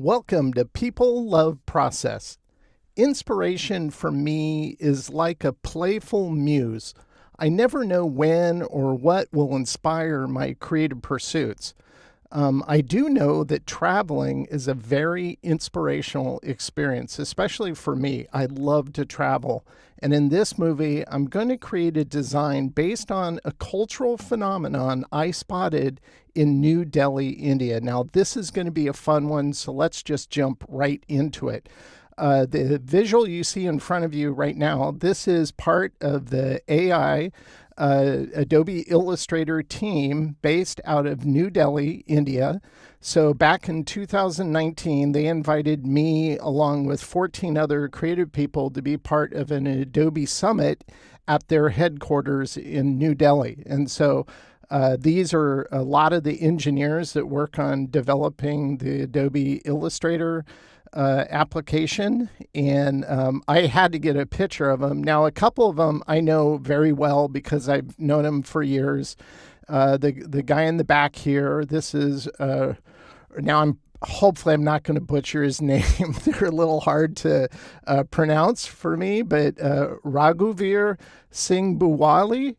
Welcome to People Love Process. Inspiration for me is like a playful muse. I never know when or what will inspire my creative pursuits. I do know that traveling is a very inspirational experience, especially for me. I love to travel. And in this movie, I'm going to create a design based on a cultural phenomenon I spotted in New Delhi, India. Now, this is going to be a fun one, so let's just jump right into it. The visual you see in front of you right now, this is part of the AI Adobe Illustrator team based out of New Delhi, India. So back in 2019, they invited me along with 14 other creative people to be part of an Adobe Summit at their headquarters in New Delhi. And so these are a lot of the engineers that work on developing the Adobe Illustrator application, and I had to get a picture of them. Now, a couple of them I know very well because I've known them for years. The guy in the back here, this is now hopefully I'm not going to butcher his name. They're a little hard to pronounce for me, but Raghuvir Singh Buwali,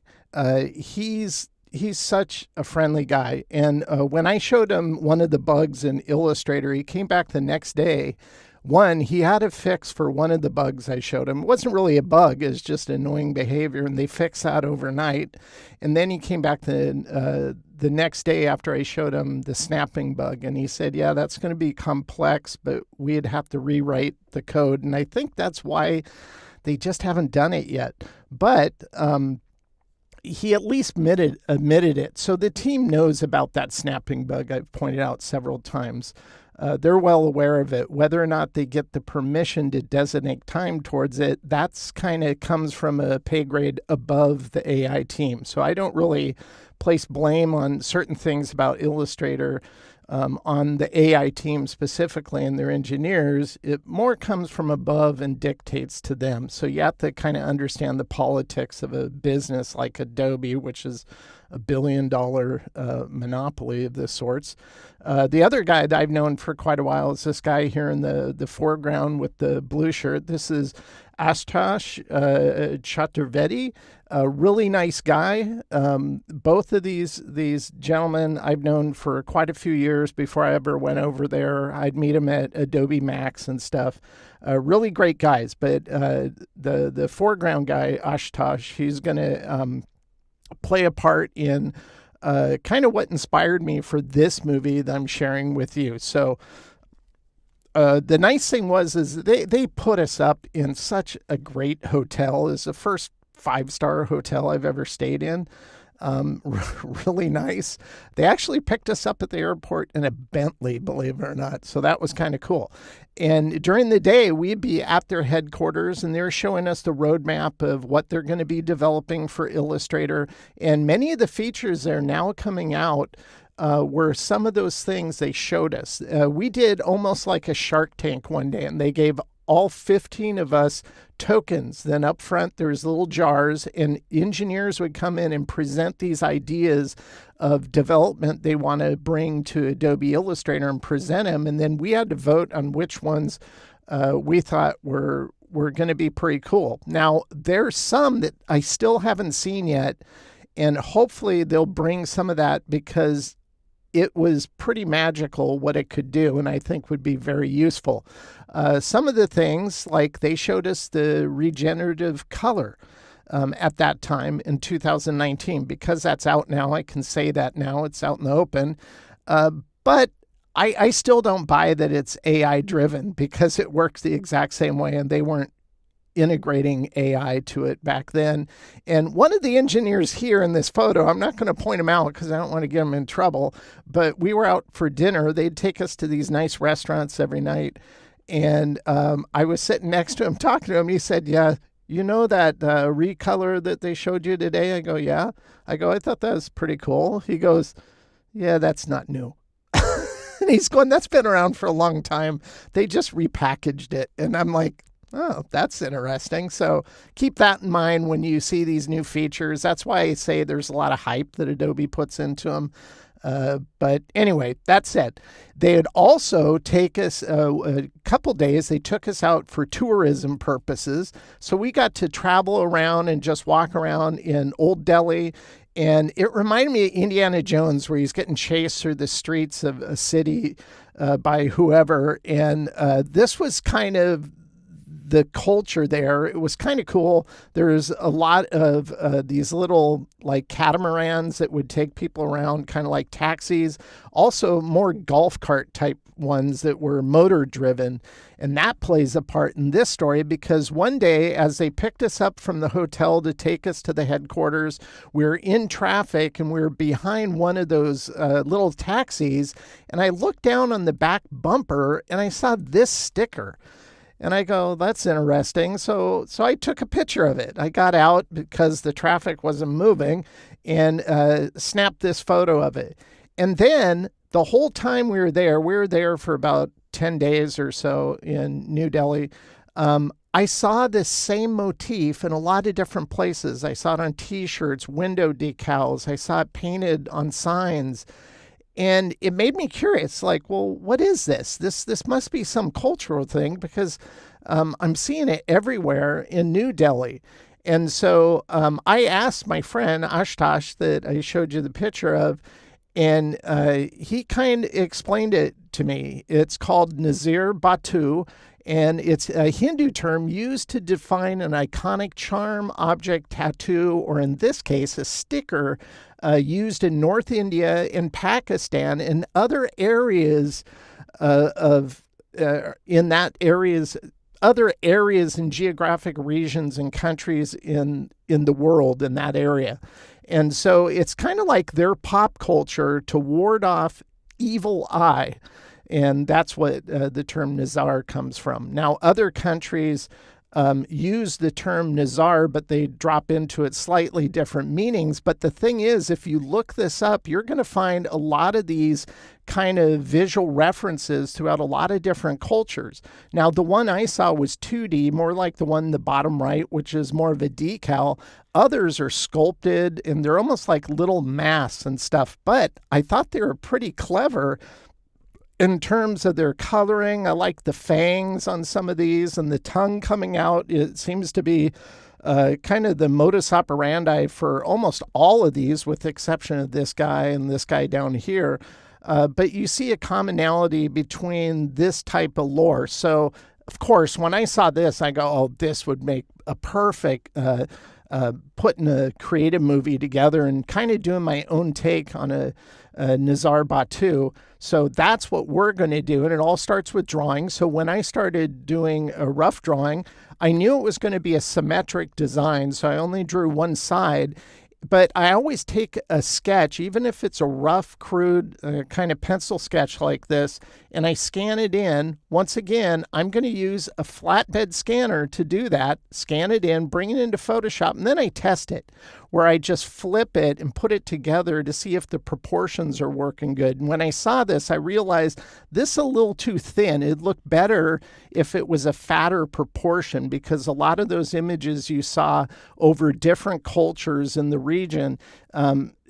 he's such a friendly guy. And when I showed him one of the bugs in Illustrator, he came back the next day. One, he had a fix for one of the bugs I showed him. It wasn't really a bug, it's just annoying behavior, and they fixed that overnight. And then he came back the next day after I showed him the snapping bug, and he said, yeah, that's going to be complex, but we'd have to rewrite the code. And I think that's why they just haven't done it yet. But he at least admitted it. So the team knows about that snapping bug I've pointed out several times. They're well aware of it. Whether or not they get the permission to designate time towards it, that's kind of comes from a pay grade above the AI team. So I don't really place blame on certain things about Illustrator on the AI team specifically and their engineers. It more comes from above and dictates to them. So you have to kind of understand the politics of a business like Adobe, which is $1 billion monopoly of this sorts. The other guy that I've known for quite a while is this guy here in the foreground with the blue shirt. This is Ashutosh Chaturvedi, a really nice guy. Both of these gentlemen I've known for quite a few years before I ever went over there. I'd meet them at Adobe Max and stuff. Really great guys. But the foreground guy, Ashutosh, he's going to play a part in kind of what inspired me for this movie that I'm sharing with you. So the nice thing is they put us up in such a great hotel. It's the first 5-star hotel I've ever stayed in. Really nice. They actually picked us up at the airport in a Bentley, believe it or not. So that was kind of cool. And during the day, we'd be at their headquarters, and they're showing us the roadmap of what they're going to be developing for Illustrator. And many of the features that are now coming out were some of those things they showed us. We did almost like a Shark Tank one day, and they gave all 15 of us tokens. Then up front, there's little jars, and engineers would come in and present these ideas of development they want to bring to Adobe Illustrator and present them. And then we had to vote on which ones we thought were going to be pretty cool. Now, there's some that I still haven't seen yet, and hopefully they'll bring some of that because it was pretty magical what it could do, and I think would be very useful. Some of the things, like they showed us the regenerative color at that time in 2019. Because that's out now, I can say that now. It's out in the open. But I still don't buy that it's AI-driven because it works the exact same way, and they weren't integrating AI to it back then. And one of the engineers here in this photo, I'm not going to point him out because I don't want to get him in trouble, but we were out for dinner. They'd take us to these nice restaurants every night. And I was sitting next to him talking to him. He said, yeah, you know that recolor that they showed you today? I go, yeah. I go, I thought that was pretty cool. He goes, yeah, that's not new. And he's going, that's been around for a long time. They just repackaged it. And I'm like, oh, that's interesting. So keep that in mind when you see these new features. That's why I say there's a lot of hype that Adobe puts into them. But anyway, that said, they would also take us a couple days. They took us out for tourism purposes. So we got to travel around and just walk around in Old Delhi. And it reminded me of Indiana Jones, where he's getting chased through the streets of a city by whoever. And this was kind of the culture there. It was kind of cool. There's a lot of these little like catamarans that would take people around, kind of like taxis. Also more golf cart type ones that were motor driven. And that plays a part in this story because one day as they picked us up from the hotel to take us to the headquarters, we were in traffic and we were behind one of those little taxis. And I looked down on the back bumper and I saw this sticker. And I go, that's interesting. So I took a picture of it. I got out because the traffic wasn't moving and snapped this photo of it. And then the whole time we were there for about 10 days or so in New Delhi. I saw this same motif in a lot of different places. I saw it on T-shirts, window decals. I saw it painted on signs. And it made me curious, like, well, what is this? This must be some cultural thing because I'm seeing it everywhere in New Delhi. And so I asked my friend Ashtosh that I showed you the picture of, and he kind of explained it to me. It's called Nazir Batu, and it's a Hindu term used to define an iconic charm, object, tattoo, or in this case, a sticker used in North India and Pakistan and other areas other areas and geographic regions and countries in the world in that area. And so it's kind of like their pop culture to ward off evil eye. And that's what the term Nazar comes from. Now, other countries use the term Nazar, but they drop into it slightly different meanings. But the thing is, if you look this up, you're going to find a lot of these kind of visual references throughout a lot of different cultures. Now, the one I saw was 2D, more like the one in the bottom right, which is more of a decal. Others are sculpted, and they're almost like little masks and stuff. But I thought they were pretty clever in terms of their coloring. I like the fangs on some of these and the tongue coming out. It seems to be kind of the modus operandi for almost all of these, with the exception of this guy and this guy down here. But you see a commonality between this type of lore. So, of course, when I saw this, I go, oh, this would make a perfect putting a creative movie together and kind of doing my own take on a Nazar Batu. So that's what we're going to do. And it all starts with drawing. So when I started doing a rough drawing, I knew it was going to be a symmetric design. So I only drew one side. But I always take a sketch, even if it's a rough, crude kind of pencil sketch like this, and I scan it in. Once again, I'm going to use a flatbed scanner to do that, scan it in, bring it into Photoshop, and then I test it, where I just flip it and put it together to see if the proportions are working good. And when I saw this, I realized this is a little too thin. It'd look better if it was a fatter proportion, because a lot of those images you saw over different cultures in the region,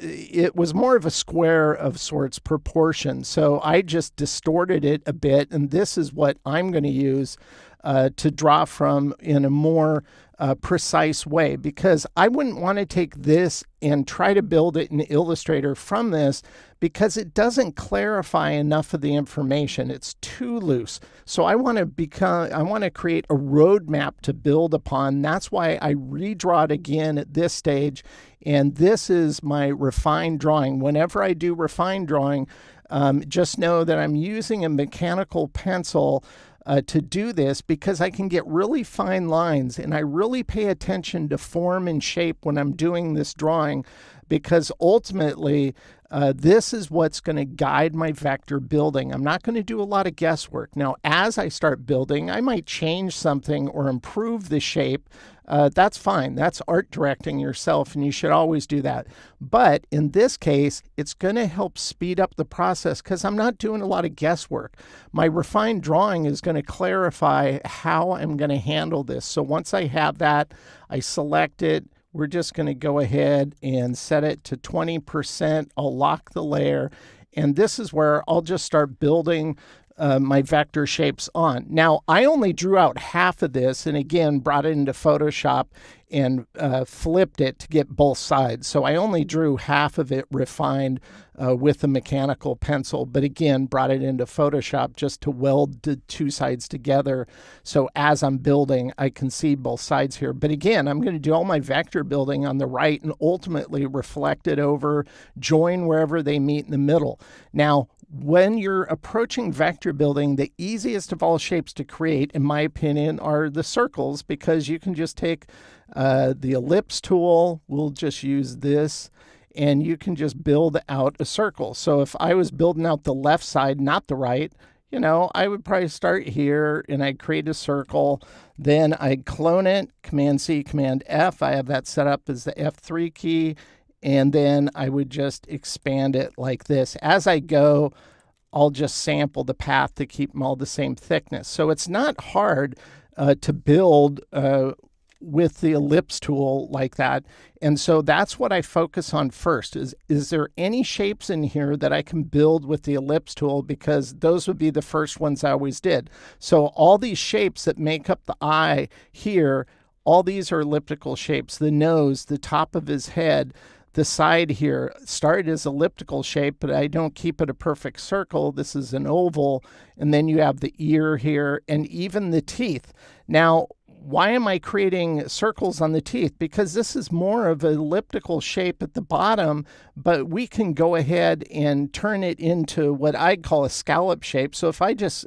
it was more of a square of sorts proportion. So I just distorted it a bit, and this is what I'm going to use to draw from in a more precise way, because I wouldn't want to take this and try to build it in Illustrator from this, because it doesn't clarify enough of the information. It's too loose. So I want to create a roadmap to build upon. That's why I redraw it again at this stage. And this is my refined drawing. Whenever I do refined drawing, just know that I'm using a mechanical pencil to do this, because I can get really fine lines, and I really pay attention to form and shape when I'm doing this drawing, because ultimately this is what's going to guide my vector building. I'm not going to do a lot of guesswork. Now, as I start building, I might change something or improve the shape. That's fine. That's art directing yourself, and you should always do that. But in this case, it's going to help speed up the process, because I'm not doing a lot of guesswork. My refined drawing is going to clarify how I'm going to handle this. So once I have that, I select it. we're just going to go ahead and set it to 20%. I'll lock the layer. And this is where I'll just start building my vector shapes on. Now, I only drew out half of this and again brought it into Photoshop and flipped it to get both sides. So I only drew half of it refined with a mechanical pencil, but again, brought it into Photoshop just to weld the two sides together. So as I'm building, I can see both sides here. But again, I'm going to do all my vector building on the right and ultimately reflect it over, join wherever they meet in the middle. Now, when you're approaching vector building, the easiest of all shapes to create, in my opinion, are the circles, because you can just take the ellipse tool. We'll just use this, and you can just build out a circle. So if I was building out the left side, not the right, I would probably start here and I'd create a circle. Then I'd clone it, Command-C, Command-F. I have that set up as the F3 key. And then I would just expand it like this. As I go, I'll just sample the path to keep them all the same thickness. So it's not hard to build with the ellipse tool like that. And so that's what I focus on first. Is there any shapes in here that I can build with the ellipse tool? Because those would be the first ones I always did. So all these shapes that make up the eye here, all these are elliptical shapes. The nose, the top of his head, the side here started as elliptical shape, but I don't keep it a perfect circle. This is an oval. And then you have the ear here and even the teeth. Now, why am I creating circles on the teeth? Because this is more of an elliptical shape at the bottom, but we can go ahead and turn it into what I'd call a scallop shape. So if I just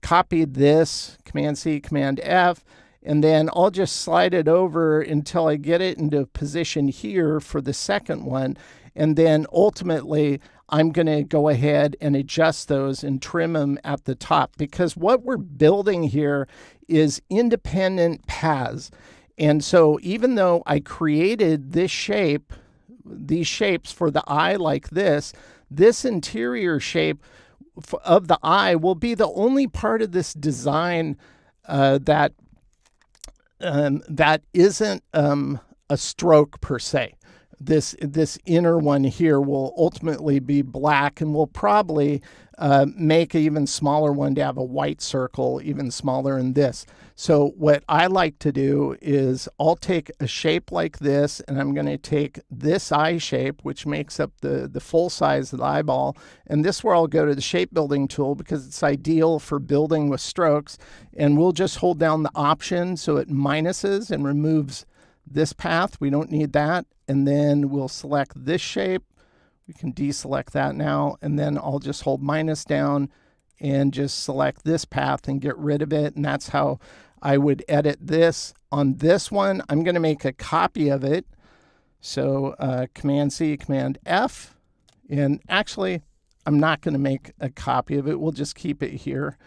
copied this, Command-C, Command-F, and then I'll just slide it over until I get it into position here for the second one. And then ultimately, I'm going to go ahead and adjust those and trim them at the top, because what we're building here is independent paths. And so even though I created this shape, these shapes for the eye like this interior shape of the eye will be the only part of this design that isn't a stroke per se. This inner one here will ultimately be black, and we'll probably make an even smaller one to have a white circle, even smaller than this. So what I like to do is I'll take a shape like this, and I'm going to take this eye shape, which makes up the full size of the eyeball. And this is where I'll go to the shape building tool, because it's ideal for building with strokes. And we'll just hold down the Option so it minuses and removes this path. We don't need that. And then we'll select this shape. We can deselect that now. And then I'll just hold minus down and just select this path and get rid of it. And that's how I would edit this. On this one, I'm going to make a copy of it. So Command-C, Command-F. And actually, I'm not going to make a copy of it. We'll just keep it here.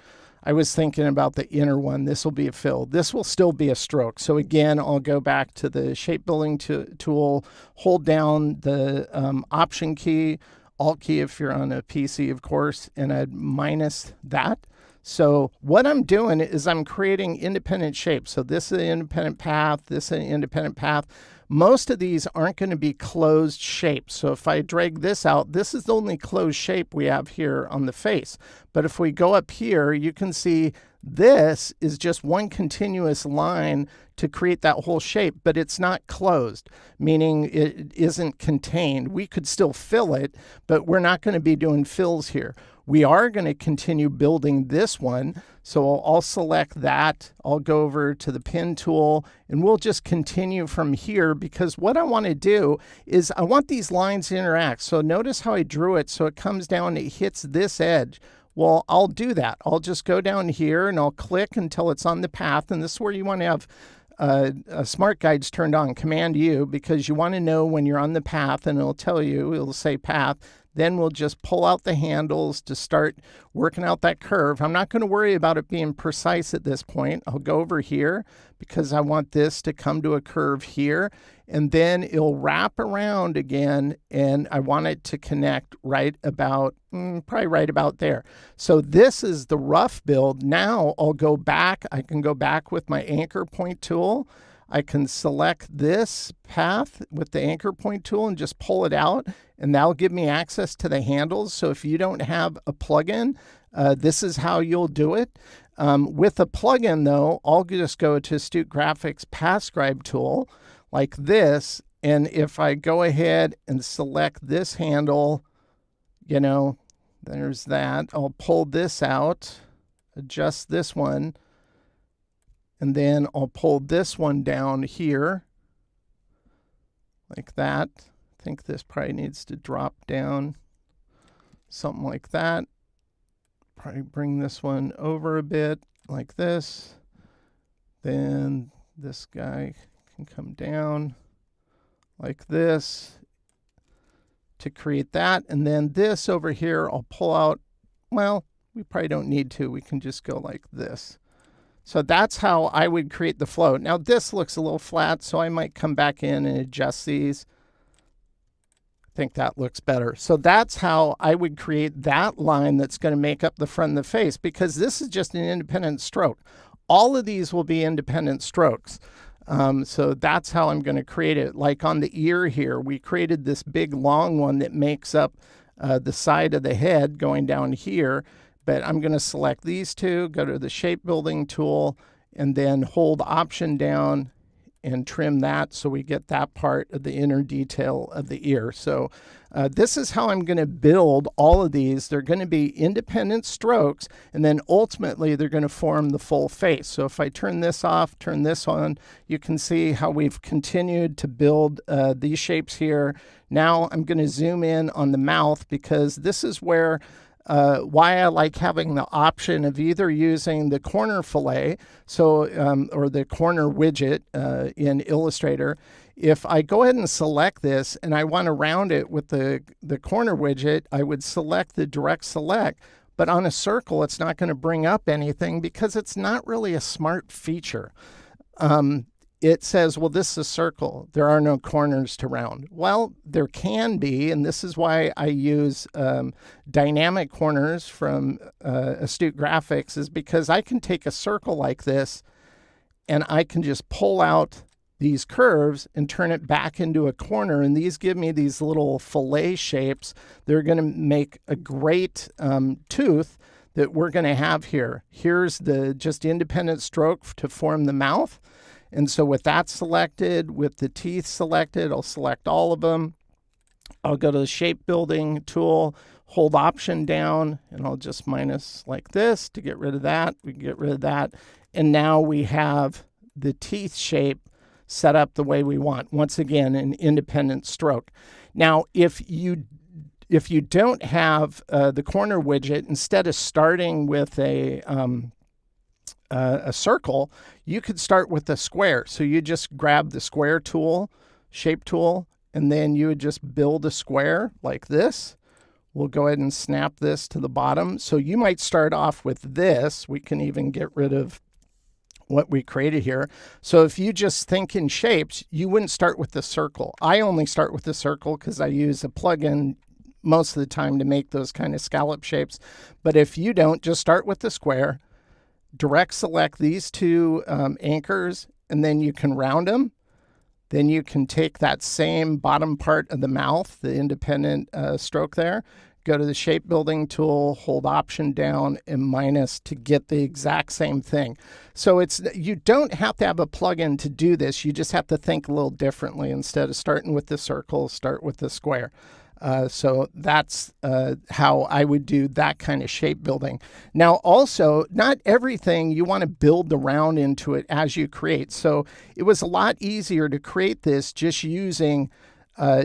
I was thinking about the inner one. This will be a fill. This will still be a stroke. So again, I'll go back to the shape building tool, hold down the Option key, Alt key if you're on a PC, of course, and I'd minus that. So what I'm doing is I'm creating independent shapes. So this is an independent path, this is an independent path. Most of these aren't going to be closed shapes. So if I drag this out, this is the only closed shape we have here on the face. But if we go up here, you can see this is just one continuous line to create that whole shape, but it's not closed, meaning it isn't contained. We could still fill it, but we're not going to be doing fills here. We are going to continue building this one. So I'll select that. I'll go over to the pen tool, and we'll just continue from here, because what I want to do is I want these lines to interact. So notice how I drew it. So it comes down, it hits this edge. Well, I'll do that. I'll just go down here and I'll click until it's on the path. And this is where you want to have Smart Guides turned on, Command-U, because you want to know when you're on the path, and it'll tell you, it'll say path. Then we'll just pull out the handles to start working out that curve. I'm not going to worry about it being precise at this point. I'll go over here because I want this to come to a curve here, and then it'll wrap around again, and I want it to connect right about, probably right about there. So this is the rough build. Now I'll go back. I can go back with my anchor point tool. I can select this path with the anchor point tool and just pull it out, and that'll give me access to the handles. So if you don't have a plugin, this is how you'll do it. With a plugin, though, I'll just go to Astute Graphics Path Scribe tool like this, and if I go ahead and select this handle, you know, there's that. I'll pull this out, adjust this one, and then I'll pull this one down here like that. I think this probably needs to drop down, something like that. Probably bring this one over a bit like this. Then this guy can come down like this to create that. And then this over here, I'll pull out, well, we probably don't need to. We can just go like this. So that's how I would create the float. Now this looks a little flat, so I might come back in and adjust these. I think that looks better. So that's how I would create that line that's going to make up the front of the face, because this is just an independent stroke. All of these will be independent strokes. So that's how I'm going to create it. Like on the ear here, we created this big long one that makes up the side of the head going down here. But I'm going to select these two, go to the shape building tool, and then hold Option down and trim that so we get that part of the inner detail of the ear. So this is how I'm going to build all of these. They're going to be independent strokes, and then ultimately they're going to form the full face. So if I turn this off, turn this on, you can see how we've continued to build these shapes here. Now I'm going to zoom in on the mouth, because this is where why I like having the option of either using the corner fillet, so or the corner widget in Illustrator. If I go ahead and select this and I want to round it with the corner widget, I would select the direct select. But on a circle, it's not going to bring up anything because it's not really a smart feature. It says, well, this is a circle. There are no corners to round. Well, there can be, and this is why I use dynamic corners from Astute Graphics, is because I can take a circle like this and I can just pull out these curves and turn it back into a corner. And these give me these little fillet shapes. They're going to make a great tooth that we're going to have here. Here's the just independent stroke to form the mouth. And so with that selected, with the teeth selected, I'll select all of them. I'll go to the shape building tool, hold Option down, and I'll just minus like this to get rid of that. We can get rid of that. And now we have the teeth shape set up the way we want. Once again, an independent stroke. Now, if you don't have the corner widget, instead of starting with a circle, you could start with a square. So you just grab the square tool, shape tool, and then you would just build a square like this. We'll go ahead and snap this to the bottom. So you might start off with this. We can even get rid of what we created here. So if you just think in shapes, you wouldn't start with the circle. I only start with the circle because I use a plugin most of the time to make those kind of scallop shapes. But if you don't, just start with the square, direct select these two anchors, and then you can round them. Then you can take that same bottom part of the mouth, the independent stroke there, go to the shape building tool, hold Option down and minus to get the exact same thing. So you don't have to have a plugin to do this. You just have to think a little differently. Instead of starting with the circle, start with the square. So that's how I would do that kind of shape building. Now, also, not everything you want to build the round into it as you create. So it was a lot easier to create this just using,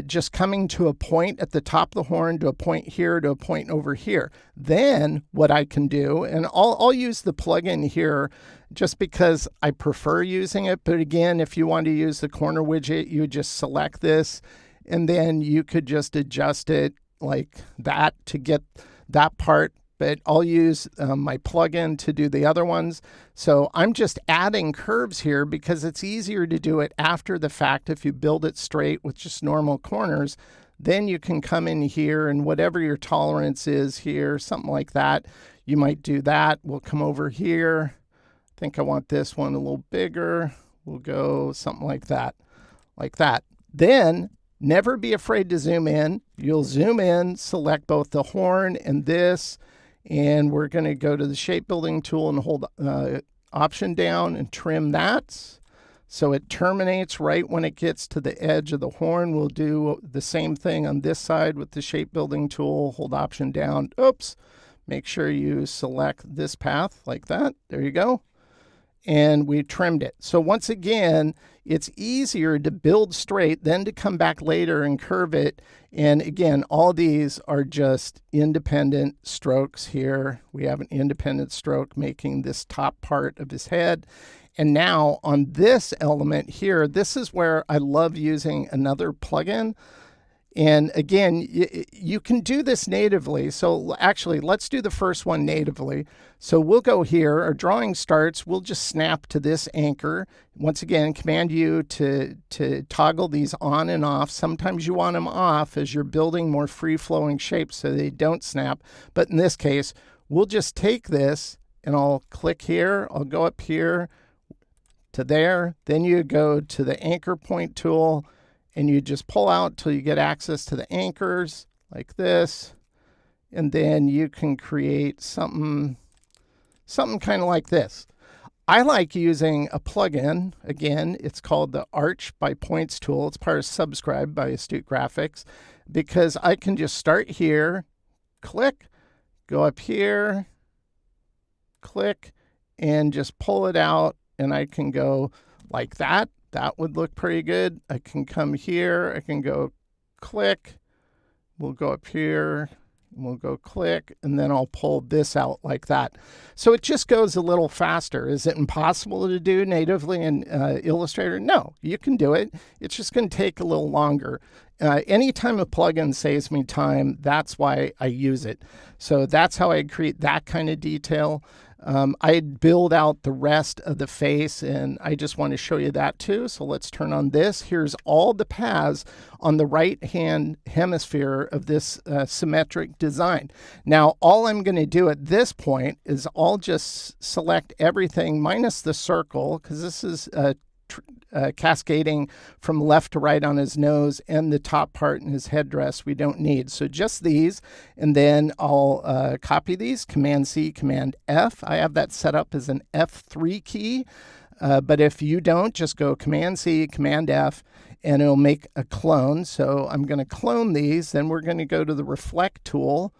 just coming to a point at the top of the horn, to a point here, to a point over here. Then what I can do, and I'll use the plugin here just because I prefer using it. But again, if you want to use the corner widget, you just select this. And then you could just adjust it like that to get that part. But I'll use my plugin to do the other ones. So I'm just adding curves here because it's easier to do it after the fact. If you build it straight with just normal corners, then you can come in here and whatever your tolerance is here, something like that, you might do that. We'll come over here. I think I want this one a little bigger. We'll go something like that, like that. Then never be afraid to zoom in. You'll zoom in, select both the horn and this, and we're going to go to the shape building tool and hold Option down and trim that. So it terminates right when it gets to the edge of the horn. We'll do the same thing on this side with the shape building tool. Hold Option down. Oops. Make sure you select this path like that. There you go. And we trimmed it. So once again, it's easier to build straight than to come back later and curve it. And again, all these are just independent strokes here. We have an independent stroke making this top part of his head. And now on this element here, this is where I love using another plugin. And again, you can do this natively. So actually, let's do the first one natively. So we'll go here. Our drawing starts. We'll just snap to this anchor. Once again, Command U to toggle these on and off. Sometimes you want them off as you're building more free-flowing shapes so they don't snap. But in this case, we'll just take this and I'll click here. I'll go up here to there. Then you go to the anchor point tool, and you just pull out till you get access to the anchors like this. And then you can create something kind of like this. I like using a plugin. Again, it's called the Arch by Points tool. It's part of Subscribe by Astute Graphics, because I can just start here, click, go up here, click, and just pull it out. And I can go like that. That would look pretty good. I can come here. I can go click. We'll go up here. We'll go click. And then I'll pull this out like that. So it just goes a little faster. Is it impossible to do natively in Illustrator? No, you can do it. It's just going to take a little longer. Anytime a plugin saves me time, that's why I use it. So that's how I create that kind of detail. I'd build out the rest of the face, and I just want to show you that too. So let's turn on this. Here's all the paths on the right-hand hemisphere of this symmetric design. Now, all I'm going to do at this point is I'll just select everything minus the circle, because this is cascading from left to right on his nose, and the top part in his headdress we don't need. So just these, and then I'll copy these, Command C, Command F. I have that set up as an F3 key, but if you don't, just go Command C, Command F, and it'll make a clone. So I'm going to clone these. Then we're going to go to the Reflect tool.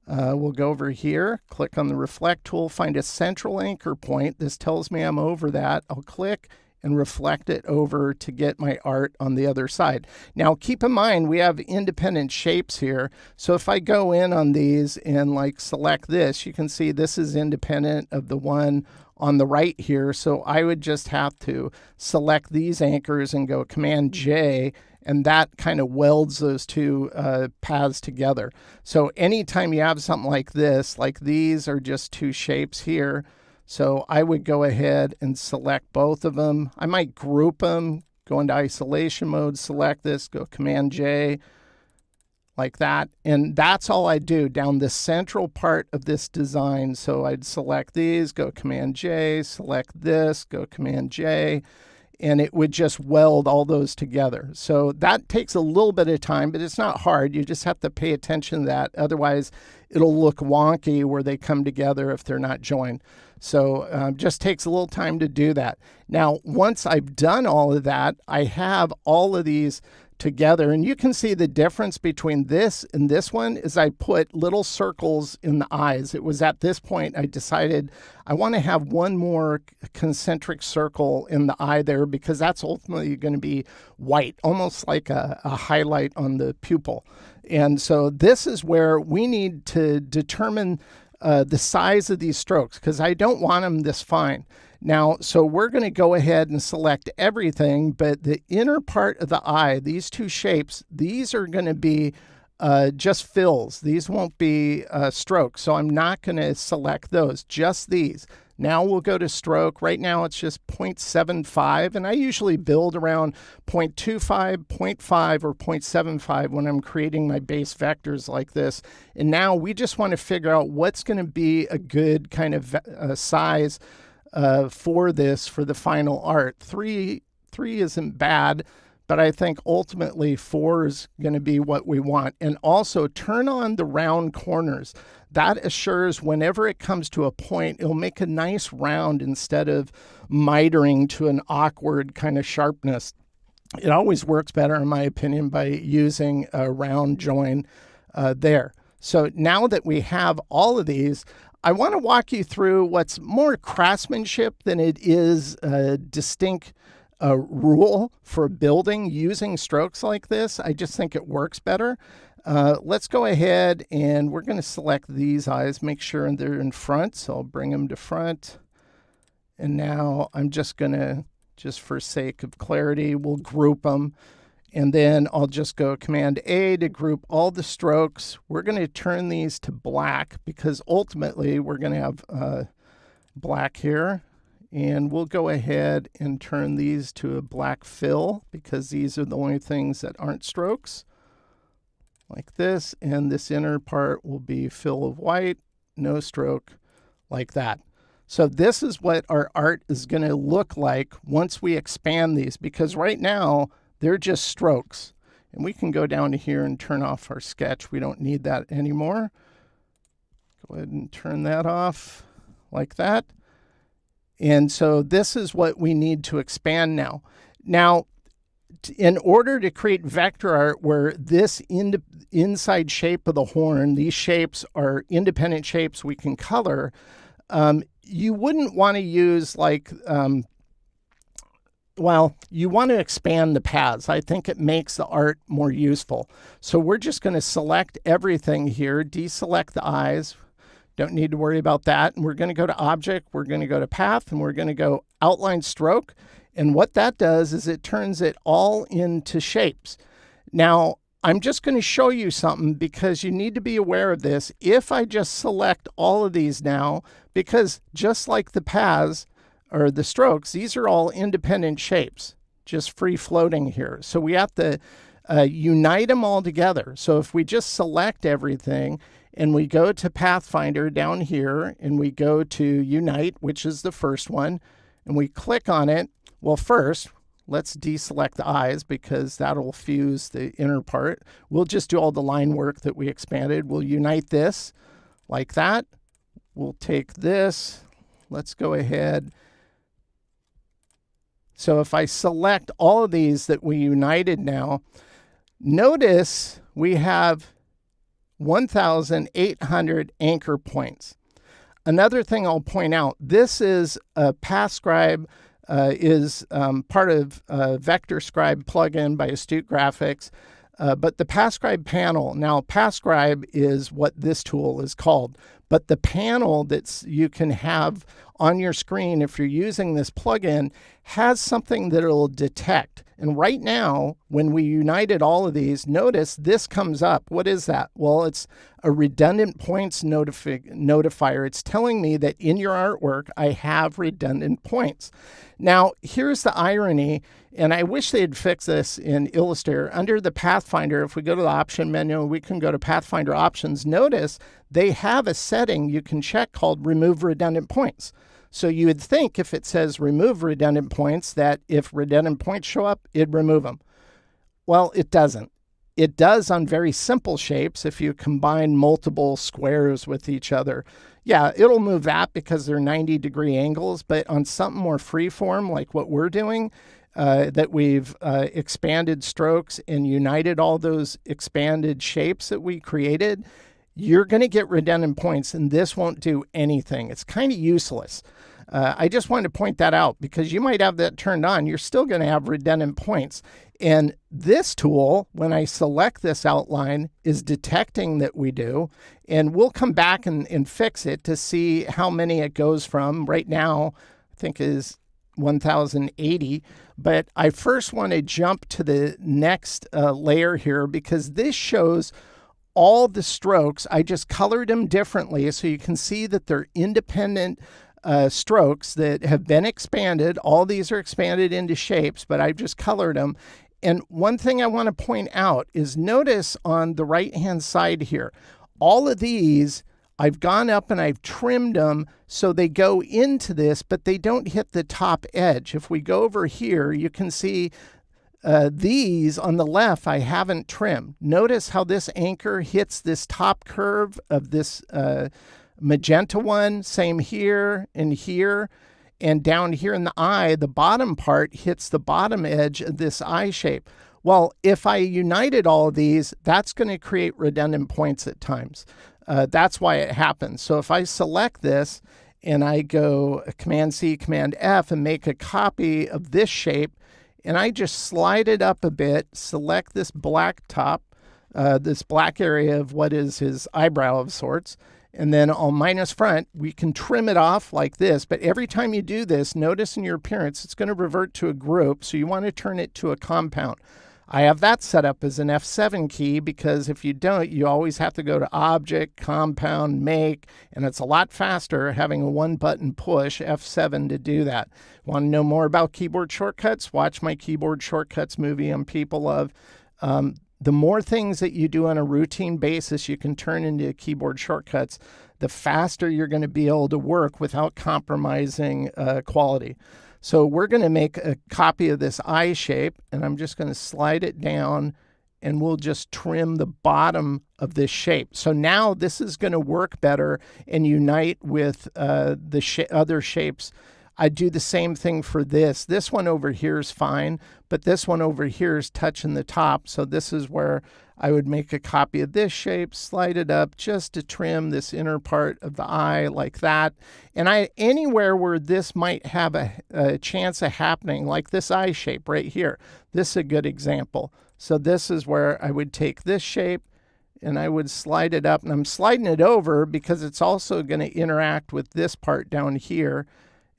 We'll go over here, click on the Reflect tool, find a central anchor point. This tells me I'm over that. I'll click and reflect it over to get my art on the other side. Now, keep in mind, we have independent shapes here. So if I go in on these and like select this, you can see this is independent of the one on the right here. So I would just have to select these anchors and go Command J, and that kind of welds those two paths together. So anytime you have something like this, like these are just two shapes here, so I would go ahead and select both of them. I might group them, go into isolation mode, select this, go Command J, like that. And that's all I do down the central part of this design. So I'd select these, go Command J, select this, go Command J, and it would just weld all those together. So that takes a little bit of time, but it's not hard. You just have to pay attention to that. Otherwise, it'll look wonky where they come together if they're not joined. So just takes a little time to do that. Now, once I've done all of that, I have all of these together. And you can see the difference between this and this one is I put little circles in the eyes. It was at this point I decided I want to have one more concentric circle in the eye there, because that's ultimately going to be white, almost like a highlight on the pupil. And so this is where we need to determine the size of these strokes, because I don't want them this fine. Now, so we're going to go ahead and select everything, but the inner part of the eye, these two shapes, these are going to be just fills. These won't be strokes, so I'm not going to select those, just these. Now we'll go to stroke. Right now it's just 0.75, and I usually build around 0.25, 0.5, or 0.75 when I'm creating my base vectors like this. And now we just want to figure out what's going to be a good kind of size for this, for the final art. Three isn't bad, but I think ultimately 4 is going to be what we want. And also turn on the round corners. That assures whenever it comes to a point, it'll make a nice round instead of mitering to an awkward kind of sharpness. It always works better, in my opinion, by using a round join there. So now that we have all of these, I want to walk you through what's more craftsmanship than it is a distinct rule for building using strokes like this. I just think it works better. Let's go ahead and we're going to select these eyes, make sure they're in front. So I'll bring them to front. And now I'm just going to, just for sake of clarity, we'll group them. And then I'll just go Command A to group all the strokes. We're going to turn these to black because ultimately we're going to have black here. And we'll go ahead and turn these to a black fill because these are the only things that aren't strokes. Like this. And this inner part will be fill of white, no stroke, like that. So this is what our art is going to look like once we expand these, because right now they're just strokes. And we can go down to here and turn off our sketch. We don't need that anymore. Go ahead and turn that off like that. And so this is what we need to expand now. Now, in order to create vector art where this inside shape of the horn, these shapes are independent shapes we can color, you wouldn't want to use like, well, you want to expand the paths. I think it makes the art more useful. So we're just going to select everything here, deselect the eyes. Don't need to worry about that. And we're going to go to Object, we're going to go to Path, and we're going to go Outline Stroke. And what that does is it turns it all into shapes. Now, I'm just going to show you something because you need to be aware of this. If I just select all of these now, because just like the paths or the strokes, these are all independent shapes, just free floating here. So we have to unite them all together. So if we just select everything and we go to Pathfinder down here and we go to Unite, which is the first one, and we click on it, well, first, let's deselect the eyes because that'll fuse the inner part. We'll just do all the line work that we expanded. We'll unite this like that. We'll take this. Let's go ahead. So if I select all of these that we united now, notice we have 1,800 anchor points. Another thing I'll point out, this is a PathScribe is part of Vector Scribe plugin by Astute Graphics. But the PathScribe panel, now PathScribe is what this tool is called, but the panel that you can have on your screen if you're using this plugin has something that it'll detect. And right now, when we united all of these, notice this comes up. What is that? Well, it's a redundant points notifier. It's telling me that in your artwork, I have redundant points. Now, here's the irony, and I wish they had fixed this in Illustrator. Under the Pathfinder, if we go to the option menu, we can go to Pathfinder options. Notice they have a setting you can check called remove redundant points. So you would think if it says remove redundant points, that if redundant points show up, it'd remove them. Well, it doesn't. It does on very simple shapes if you combine multiple squares with each other. Yeah, it'll move that because they're 90-degree angles, but on something more freeform like what we're doing, that we've expanded strokes and united all those expanded shapes that we created, you're going to get redundant points, and this won't do anything. It's kind of useless. I just wanted to point that out because you might have that turned on. You're still going to have redundant points. And this tool, when I select this outline, is detecting that we do. And we'll come back and fix it to see how many it goes from. Right now, I think is 1,080. But I first want to jump to the next layer here because this shows all the strokes. I just colored them differently so you can see that they're independent strokes that have been expanded. All these are expanded into shapes, but I've just colored them. And one thing I want to point out is notice on the right-hand side here, all of these I've gone up and I've trimmed them so they go into this, but they don't hit the top edge. If we go over here, you can see these on the left I haven't trimmed. Notice how this anchor hits this top curve of this magenta one. Same here and here. And down here in the eye, the bottom part hits the bottom edge of this eye shape. Well, if I united all of these, that's going to create redundant points at times. That's why it happens. So if I select this and I go Command-C, Command-F and make a copy of this shape, and I just slide it up a bit, select this black top, this black area of what is his eyebrow of sorts, and then on minus front, we can trim it off like this. But every time you do this, notice in your appearance, it's going to revert to a group. So you want to turn it to a compound. I have that set up as an F7 key because if you don't, you always have to go to Object, Compound, Make, and it's a lot faster having a one-button push, F7, to do that. Want to know more about keyboard shortcuts? Watch my keyboard shortcuts movie on People Love. The more things that you do on a routine basis you can turn into keyboard shortcuts, the faster you're going to be able to work without compromising quality. So we're going to make a copy of this eye shape, and I'm just going to slide it down, and we'll just trim the bottom of this shape. So now this is going to work better and unite with the other shapes. I do the same thing for this. This one over here is fine, but this one over here is touching the top. So this is where I would make a copy of this shape, slide it up just to trim this inner part of the eye like that. And anywhere where this might have a chance of happening, like this eye shape right here, this is a good example. So this is where I would take this shape and I would slide it up, and I'm sliding it over because it's also going to interact with this part down here.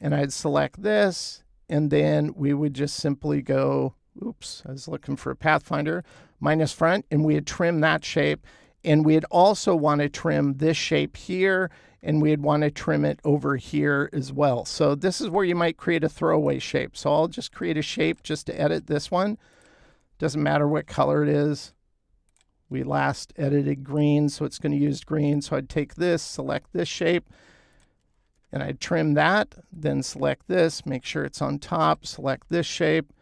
And I'd select this, and then we would just simply go, oops, I was looking for a Pathfinder, minus front, and we'd trim that shape. And we'd also want to trim this shape here, and we'd want to trim it over here as well. So this is where you might create a throwaway shape. So I'll just create a shape just to edit this one. Doesn't matter what color it is. We last edited green, so it's going to use green. So I'd take this, select this shape, and I'd trim that, then select this, make sure it's on top, select this shape,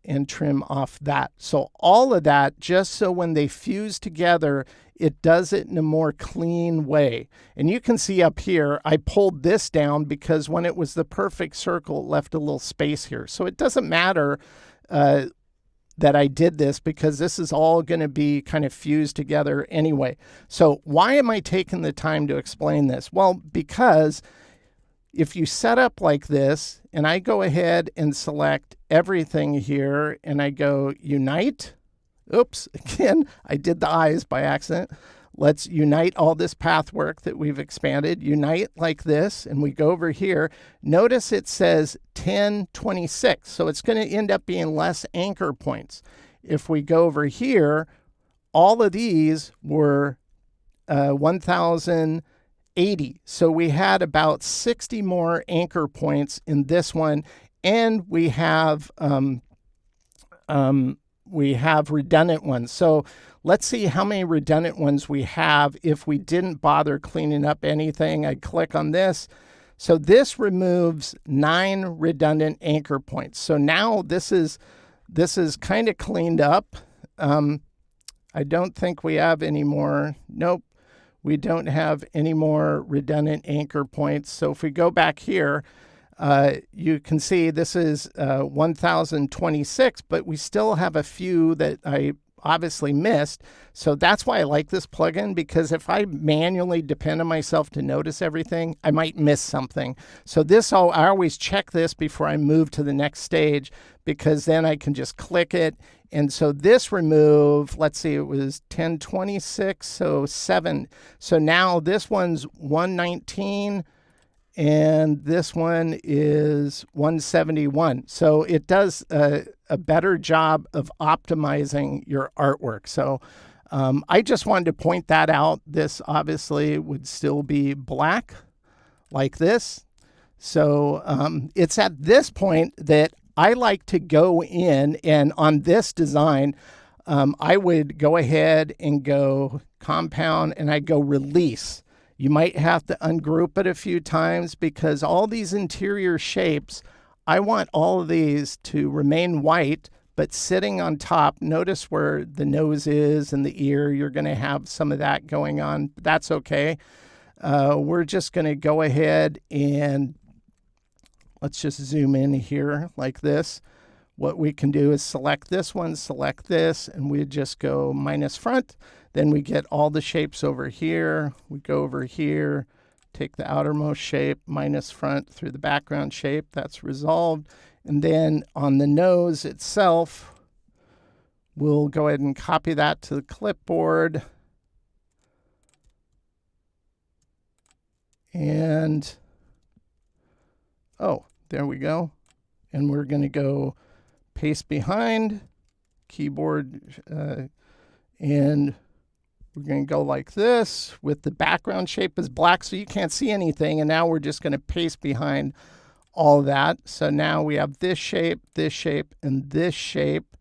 and trim off that. So all of that, just so when they fuse together, it does it in a more clean way. And you can see up here, I pulled this down because when it was the perfect circle, it left a little space here. So it doesn't matter that I did this because this is all going to be kind of fused together anyway. So why am I taking the time to explain this? Well, because if you set up like this, and I go ahead and select everything here, and I go unite. Oops, again, I did the eyes by accident. Let's unite all this path work that we've expanded. Unite like this, and we go over here. Notice it says 1026, so it's going to end up being less anchor points. If we go over here, all of these were 1,080. So we had about 60 more anchor points in this one, and we have redundant ones. So let's see how many redundant ones we have if we didn't bother cleaning up anything. I click on this. So this removes 9 redundant anchor points. So now this is kind of cleaned up. I don't think we have any more. Nope. We don't have any more redundant anchor points. So if we go back here, you can see this is 1026, but we still have a few that I obviously missed. So that's why I like this plugin, because if I manually depend on myself to notice everything, I might miss something. So I always check this before I move to the next stage, because then I can just click it. And so this remove, let's see, it was 1026, so 7. So now this one's 119, and this one is 171. So it does a better job of optimizing your artwork. So I just wanted to point that out. This obviously would still be black like this. So it's at this point that I like to go in, and on this design, I would go ahead and go compound, and I'd go release. You might have to ungroup it a few times because all these interior shapes, I want all of these to remain white, but sitting on top. Notice where the nose is and the ear, you're going to have some of that going on. That's okay. We're just going to go ahead and let's just zoom in here like this. What we can do is select this one, select this, and we just go minus front. Then we get all the shapes over here. We go over here, take the outermost shape, minus front through the background shape. That's resolved. And then on the nose itself, we'll go ahead and copy that to the clipboard. And, oh, there we go. And we're going to go paste behind, keyboard, and we're going to go like this with the background shape is black so you can't see anything. And now we're just going to paste behind all of that. So now we have this shape, and this shape,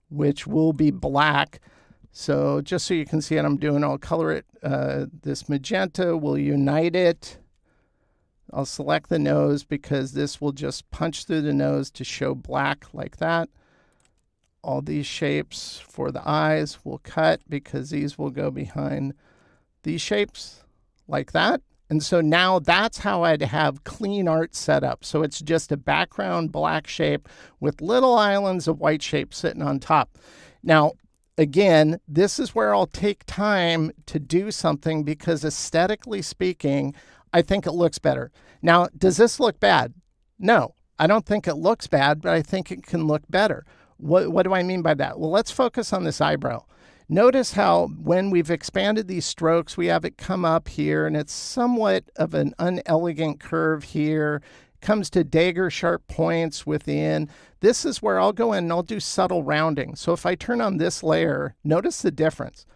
which will be black. So just so you can see what I'm doing, I'll color it. This magenta, we'll unite it. I'll select the nose because this will just punch through the nose to show black like that. All these shapes for the eyes will cut because these will go behind these shapes like that. And so now that's how I'd have clean art set up. So it's just a background black shape with little islands of white shape sitting on top. Now, again, this is where I'll take time to do something because aesthetically speaking, I think it looks better. Now, does this look bad? No, I don't think it looks bad, but I think it can look better. What do I mean by that? Well, let's focus on this eyebrow. Notice how when we've expanded these strokes, we have it come up here, and it's somewhat of an unelegant curve here. Comes to dagger sharp points within. This is where I'll go in and I'll do subtle rounding. So if I turn on this layer, notice the difference.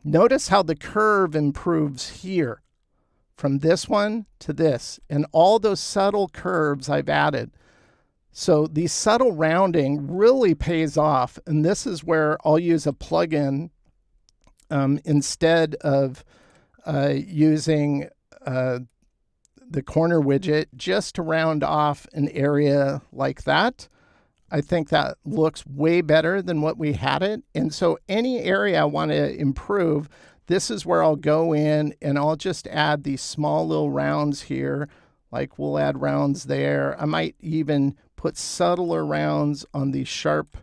Notice how the curve improves here from this one to this, and all those subtle curves I've added. So the subtle rounding really pays off, and this is where I'll use a plugin instead of using the corner widget just to round off an area like that. I think that looks way better than what we had it. And so any area I want to improve, this is where I'll go in and I'll just add these small little rounds here. Like we'll add rounds there. I might even put subtler rounds on these sharp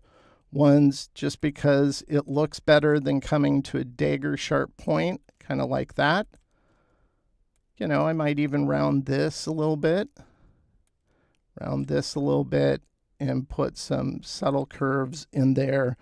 ones just because it looks better than coming to a dagger sharp point, kind of like that. You know, I might even round this a little bit, and put some subtle curves in there,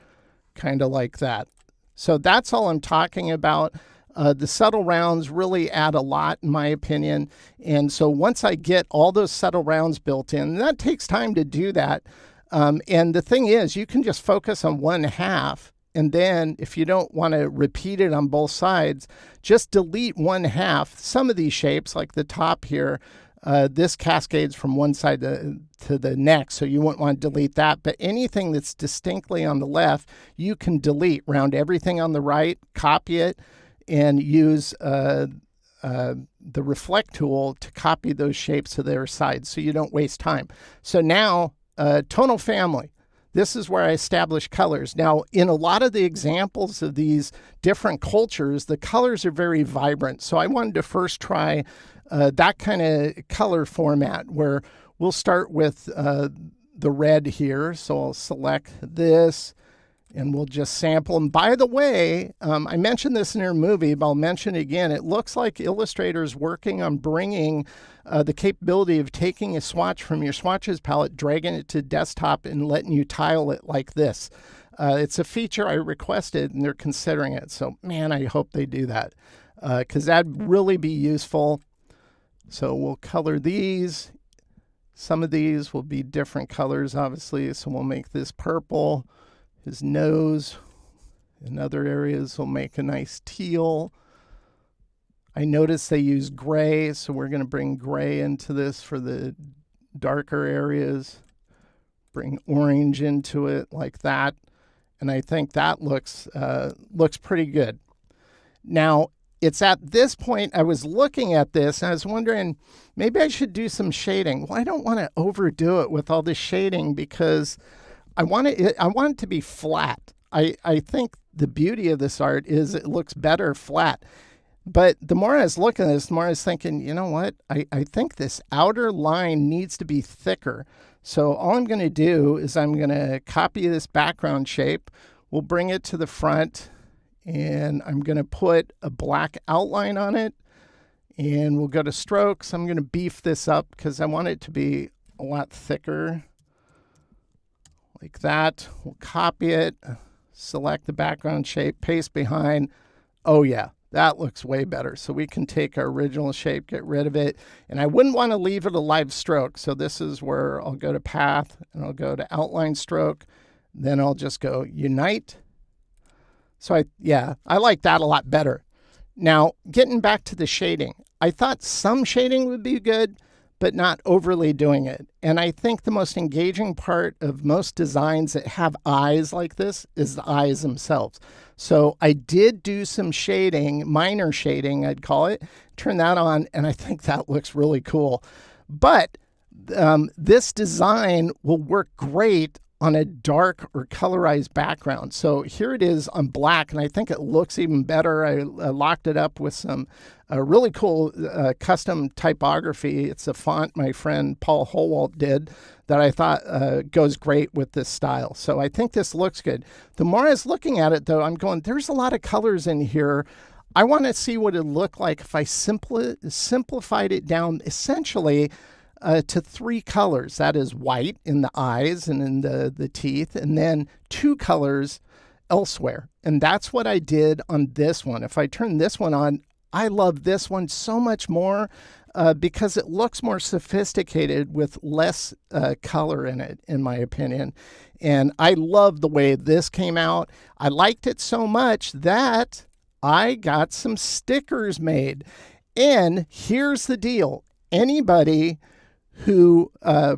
kind of like that. So that's all I'm talking about. The subtle rounds really add a lot, in my opinion. And so once I get all those subtle rounds built in, and that takes time to do that. And the thing is, you can just focus on one half. And then if you don't want to repeat it on both sides, just delete one half. Some of these shapes, like the top here, this cascades from one side to the next, so you wouldn't want to delete that. But anything that's distinctly on the left, you can delete. Round everything on the right, copy it, and use the reflect tool to copy those shapes to their sides so you don't waste time. So now, tonal family. This is where I establish colors. Now, in a lot of the examples of these different cultures, the colors are very vibrant. So I wanted to first try that kind of color format where we'll start with the red here. So I'll select this and we'll just sample. And by the way, I mentioned this in our movie, but I'll mention it again. It looks like Illustrator is working on bringing the capability of taking a swatch from your swatches palette, dragging it to desktop, and letting you tile it like this. It's a feature I requested, and they're considering it. So, man, I hope they do that because that'd really be useful. So we'll color these. Some of these will be different colors, obviously. So we'll make this purple. His nose in other areas will make a nice teal. I noticed they use gray, so we're going to bring gray into this for the darker areas. Bring orange into it like that. And I think that looks pretty good. Now, it's at this point I was looking at this and I was wondering, maybe I should do some shading. Well, I don't want to overdo it with all this shading because I want it to be flat. I think the beauty of this art is it looks better flat. But the more I was looking at this, the more I was thinking, you know what? I think this outer line needs to be thicker. So all I'm going to do is I'm going to copy this background shape. We'll bring it to the front, and I'm going to put a black outline on it. And we'll go to strokes. I'm going to beef this up because I want it to be a lot thicker. Like that. We'll copy it, select the background shape, paste behind. Oh yeah, that looks way better. So we can take our original shape, get rid of it. And I wouldn't want to leave it a live stroke. So this is where I'll go to path and I'll go to outline stroke. Then I'll just go unite. So I like that a lot better. Now, getting back to the shading, I thought some shading would be good, but not overly doing it. And I think the most engaging part of most designs that have eyes like this is the eyes themselves. So I did do some shading, minor shading, I'd call it, turn that on, and I think that looks really cool. But this design will work great on a dark or colorized background. So here it is on black, and I think it looks even better. I locked it up with some really cool custom typography. It's a font my friend Paul Holwalt did that I thought goes great with this style. So I think this looks good. The more I was looking at it, though, I'm going, there's a lot of colors in here. I want to see what it looked like if I simplified it down essentially to 3 colors. That is white in the eyes and in the teeth, and then 2 colors elsewhere. And that's what I did on this one. If I turn this one on, I love this one so much more because it looks more sophisticated with less color in it, in my opinion. And I love the way this came out. I liked it so much that I got some stickers made. And here's the deal. Anybody who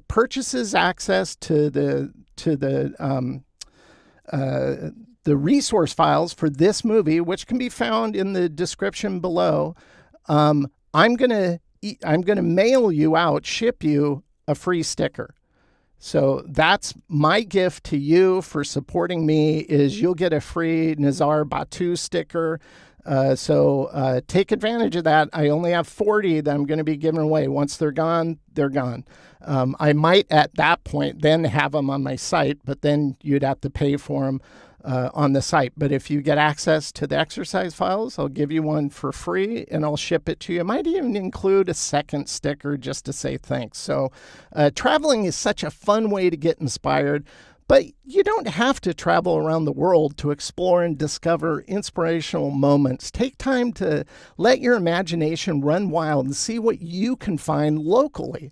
purchases access to the resource files for this movie, which can be found in the description below, I'm gonna mail you out, ship you a free sticker. So that's my gift to you for supporting me. Is you'll get a free Nizar Batu sticker. So take advantage of that. I only have 40 that I'm going to be giving away. Once they're gone, they're gone. I might at that point then have them on my site, but then you'd have to pay for them on the site. But if you get access to the exercise files, I'll give you one for free and I'll ship it to you. I might even include a second sticker just to say thanks. So traveling is such a fun way to get inspired. But you don't have to travel around the world to explore and discover inspirational moments. Take time to let your imagination run wild and see what you can find locally.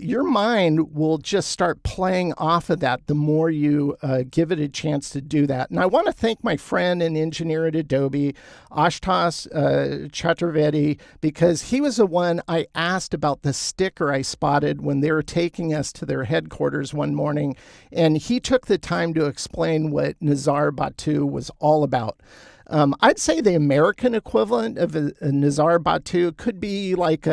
Your mind will just start playing off of that the more you give it a chance to do that. And I want to thank my friend and engineer at Adobe, Ashutosh Chaturvedi, because he was the one I asked about the sticker I spotted when they were taking us to their headquarters one morning. And he took the time to explain what Nizar Batu was all about. I'd say the American equivalent of a Nizar Batu could be like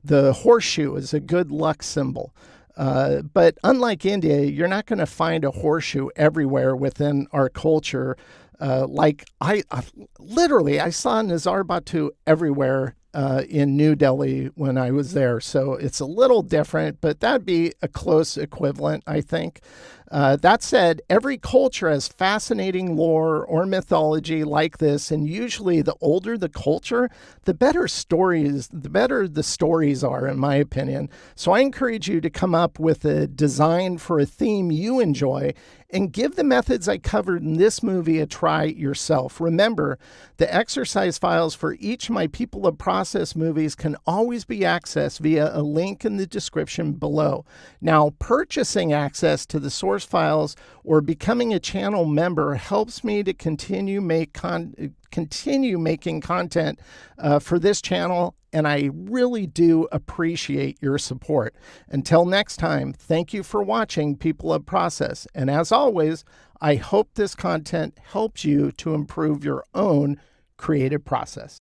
the horseshoe is a good luck symbol. But unlike India, you're not going to find a horseshoe everywhere within our culture. Like I literally saw Nizar Batu everywhere in New Delhi when I was there. So it's a little different, but that'd be a close equivalent, I think. That said, every culture has fascinating lore or mythology like this, and usually the older the culture, the better the stories are, in my opinion. So I encourage you to come up with a design for a theme you enjoy and give the methods I covered in this movie a try yourself. Remember, the exercise files for each of my People of Process movies can always be accessed via a link in the description below. Now, purchasing access to the source files or becoming a channel member helps me to continue making content for this channel, and I really do appreciate your support. Until next time, thank you for watching People of Process, and as always, I hope this content helps you to improve your own creative process.